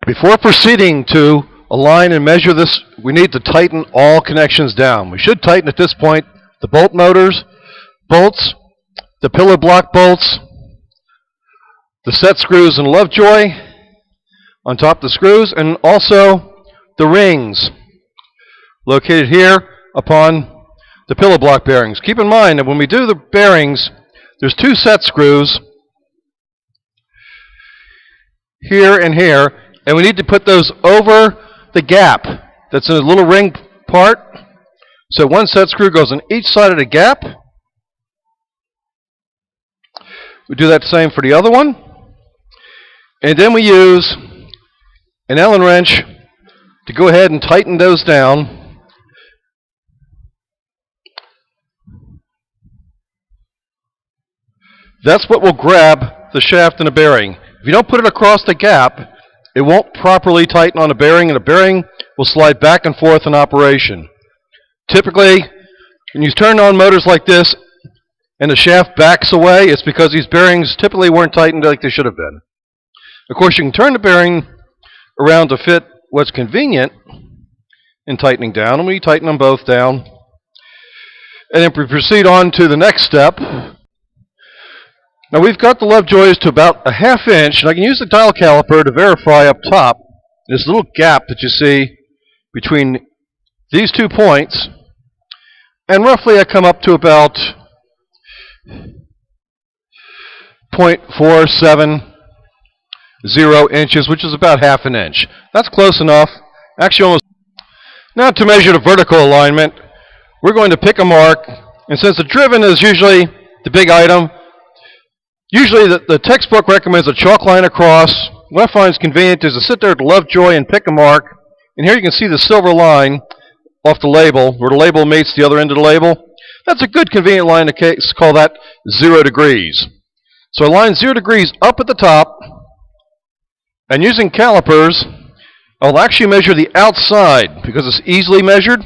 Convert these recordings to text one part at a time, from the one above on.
Before proceeding to align and measure this, we need to tighten all connections down. We should tighten at this point the bolt motors, bolts, the pillar block bolts, the set screws and Lovejoy on top of the screws, and also the rings located here upon the pillar block bearings. Keep in mind that when we do the bearings, there's two set screws here and here, and we need to put those over the gap that's in a little ring part. So one set screw goes on each side of the gap. We do that same for the other one. And then we use an Allen wrench to go ahead and tighten those down. That's what will grab the shaft and the bearing. If you don't put it across the gap, it won't properly tighten on the bearing, and the bearing will slide back and forth in operation. Typically, when you turn on motors like this and the shaft backs away, it's because these bearings typically weren't tightened like they should have been. Of course, you can turn the bearing around to fit what's convenient in tightening down, and we tighten them both down. And then we proceed on to the next step. Now we've got the Lovejoys to about a ½ inch, and I can use the dial caliper to verify up top this little gap that you see between these 2 points, and roughly I come up to about 0.470 inches, which is about ½ an inch. That's close enough. Actually, almost. Now to measure the vertical alignment, we're going to pick a mark, and since the driven is usually the big item, usually the textbook recommends a chalk line across. What I find is convenient is to sit there at the Lovejoy and pick a mark, and here you can see the silver line off the label, where the label meets the other end of the label. That's a good convenient line to call that 0 degrees. So I line 0 degrees up at the top, and using calipers, I'll actually measure the outside because it's easily measured.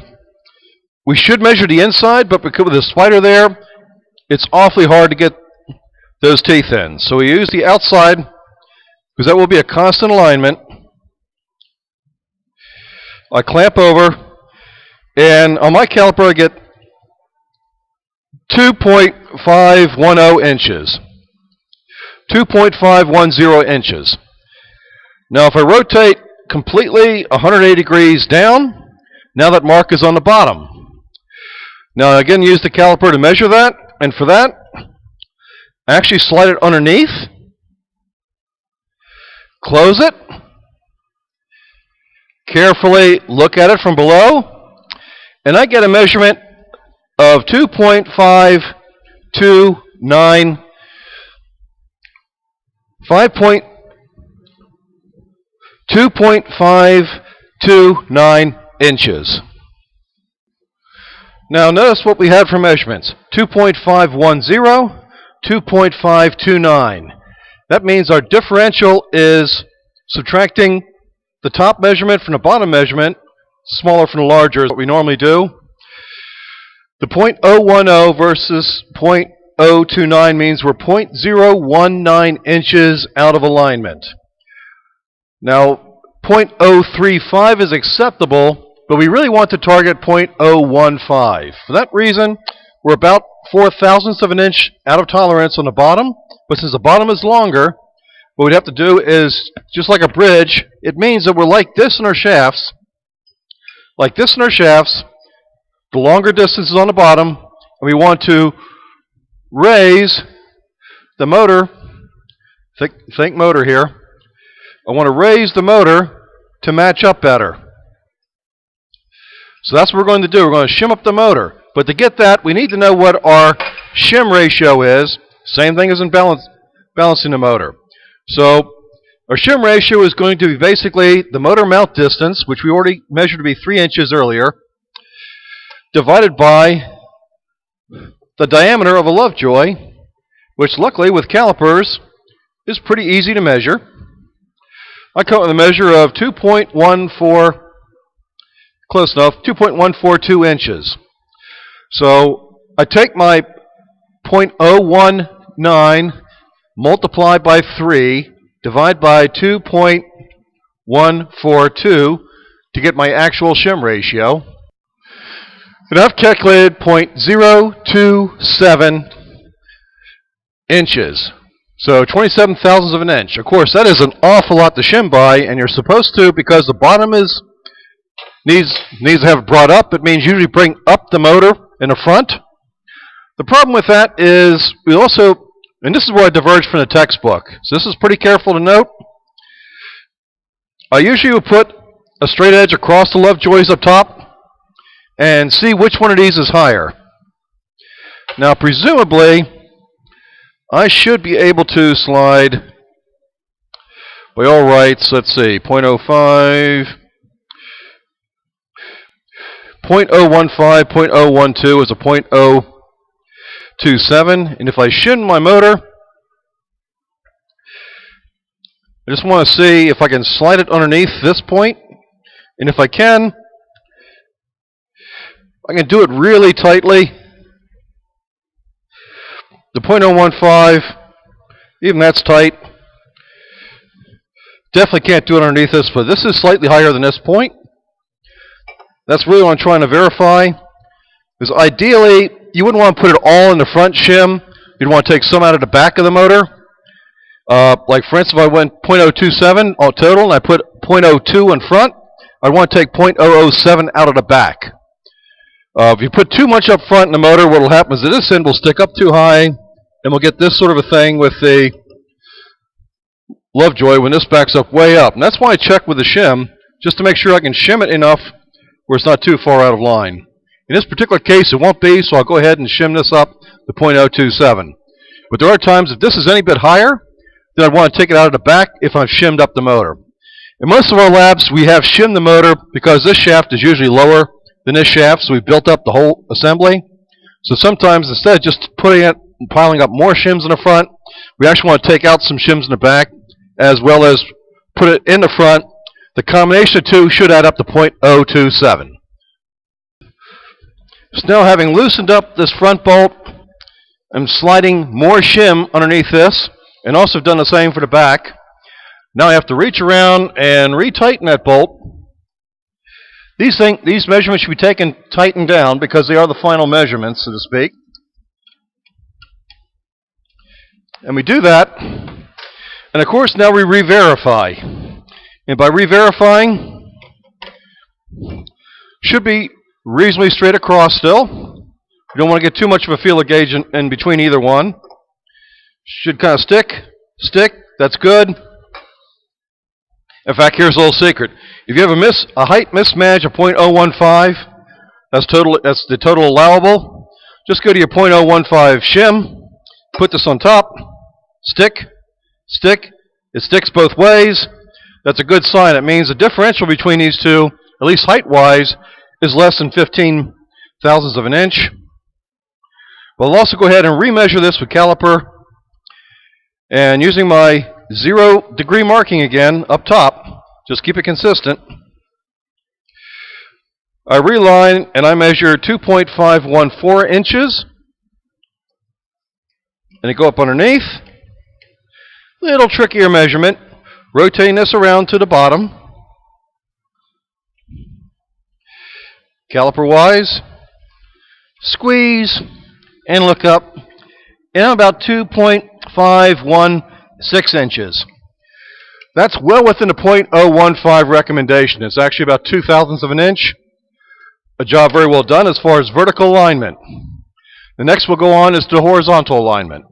We should measure the inside, but because with the spider there, it's awfully hard to get those teeth in. So we use the outside because that will be a constant alignment. I clamp over, and on my caliper I get 2.510 inches. 2.510 inches. Now if I rotate completely 180 degrees down, now that mark is on the bottom. Now I again use the caliper to measure that, and for that I actually slide it underneath, close it, carefully look at it from below, and I get a measurement of 2.529 inches. Now notice what we had for measurements. 2.510, 2.529. That means our differential is subtracting the top measurement from the bottom measurement, smaller from the larger is what we normally do. The 0.010 versus 0.029 means we're 0.019 inches out of alignment. Now 0.035 is acceptable, but we really want to target 0.015. For that reason, we're about 0.004 of an inch out of tolerance on the bottom, but since the bottom is longer, what we'd have to do is, just like a bridge, it means that we're like this in our shafts. Like this in our shafts, the longer distance is on the bottom, and we want to raise the motor, think motor here, I want to raise the motor to match up better. So that's what we're going to do. We're going to shim up the motor. But to get that, we need to know what our shim ratio is. Same thing as in balancing the motor. So our shim ratio is going to be basically the motor mount distance, which we already measured to be 3 inches earlier, divided by the diameter of a Lovejoy, which luckily with calipers is pretty easy to measure. I come up with a measure of 2.14, close enough, 2.142 inches. So I take my 0.019, multiply by 3, divide by 2.142, .142 to get my actual shim ratio. And I've calculated 0.027 inches. So 27 thousandths of an inch. Of course, that is an awful lot to shim by, and you're supposed to, because the bottom needs to have it brought up. It means usually bring up the motor in the front. The problem with that is we also, and this is where I diverge from the textbook, so this is pretty careful to note. I usually would put a straight edge across the love joys up top and see which one of these is higher. Now, presumably, I should be able to slide by all rights, let's see, 0.05, 0.015, 0.012 is a 0.027, and if I shim my motor, I just want to see if I can slide it underneath this point, and if I can do it really tightly. The 0.015, even that's tight. Definitely can't do it underneath this, but this is slightly higher than this point. That's really what I'm trying to verify. Because ideally, you wouldn't want to put it all in the front shim. You'd want to take some out of the back of the motor. Like for instance, if I went 0.027 all total and I put 0.02 in front, I'd want to take 0.007 out of the back. If you put too much up front in the motor, what will happen is that this end will stick up too high, and we'll get this sort of a thing with the Lovejoy when this backs up way up. And that's why I check with the shim, just to make sure I can shim it enough where it's not too far out of line. In this particular case, it won't be, so I'll go ahead and shim this up to 0.027. But there are times, if this is any bit higher, then I'd want to take it out of the back if I've shimmed up the motor. In most of our labs, we have shimmed the motor because this shaft is usually lower than this shaft, so we've built up the whole assembly. So sometimes, instead of just putting it and piling up more shims in the front, we actually want to take out some shims in the back, as well as put it in the front. The combination of two should add up to 0.027. So now, having loosened up this front bolt, I'm sliding more shim underneath this, and also done the same for the back. Now I have to reach around and retighten that bolt. These measurements should be taken tightened down because they are the final measurements, so to speak. And we do that. And of course, now we re-verify. And by re-verifying, should be reasonably straight across still. You don't want to get too much of a feeler gauge in between either one. Should kind of stick, that's good. In fact, here's a little secret. If you have a height mismatch of 0.015, that's the total allowable. Just go to your 0.015 shim, put this on top, stick. It sticks both ways. That's a good sign. It means the differential between these two, at least height-wise, is less than 15 thousandths of an inch. But I'll also go ahead and remeasure this with caliper. And using my 0 degree marking again up top, just keep it consistent, I reline and I measure 2.514 inches. And I go up underneath. Little trickier measurement. Rotating this around to the bottom. Caliper wise. Squeeze and look up. And I'm about 2.516 inches. That's well within the 0.015 recommendation. It's actually about 2 thousandths of an inch. A job very well done as far as vertical alignment. The next we'll go on is to horizontal alignment.